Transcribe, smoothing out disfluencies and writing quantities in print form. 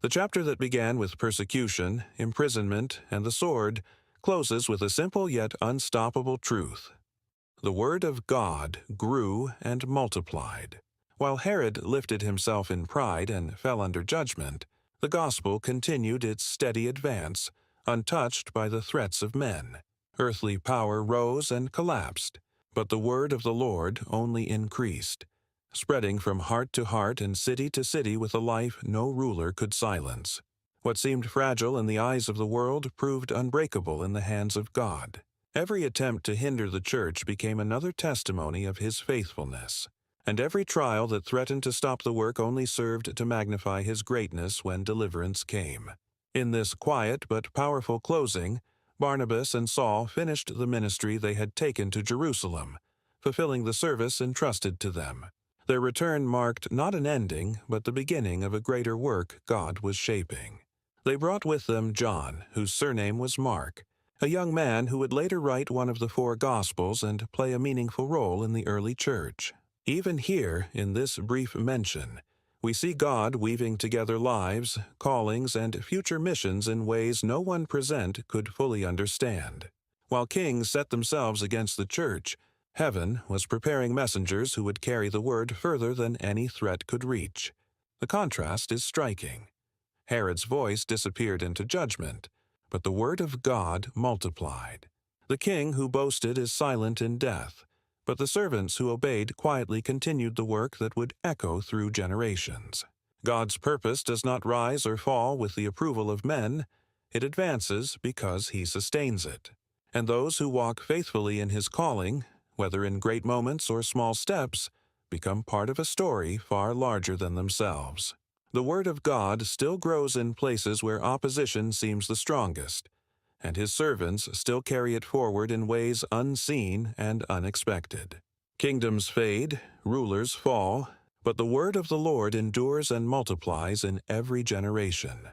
The chapter that began with persecution, imprisonment, and the sword closes with a simple yet unstoppable truth. The word of God grew and multiplied. While Herod lifted himself in pride and fell under judgment, the gospel continued its steady advance, untouched by the threats of men. Earthly power rose and collapsed, but the word of the Lord only increased, spreading from heart to heart and city to city with a life no ruler could silence. What seemed fragile in the eyes of the world proved unbreakable in the hands of God. Every attempt to hinder the church became another testimony of his faithfulness, and every trial that threatened to stop the work only served to magnify his greatness when deliverance came. In this quiet but powerful closing, Barnabas and Saul finished the ministry they had taken to Jerusalem, fulfilling the service entrusted to them. Their return marked not an ending, but the beginning of a greater work God was shaping. They brought with them John, whose surname was Mark, a young man who would later write one of the four Gospels and play a meaningful role in the early church. Even here, in this brief mention, we see God weaving together lives, callings, and future missions in ways no one present could fully understand. While kings set themselves against the church, heaven was preparing messengers who would carry the word further than any threat could reach. The contrast is striking. Herod's voice disappeared into judgment, but the word of God multiplied. The king who boasted is silent in death, but the servants who obeyed quietly continued the work that would echo through generations. God's purpose does not rise or fall with the approval of men. It advances because he sustains it. And those who walk faithfully in his calling, whether in great moments or small steps, become part of a story far larger than themselves. The word of God still grows in places where opposition seems the strongest, and his servants still carry it forward in ways unseen and unexpected. Kingdoms fade, rulers fall, but the word of the Lord endures and multiplies in every generation.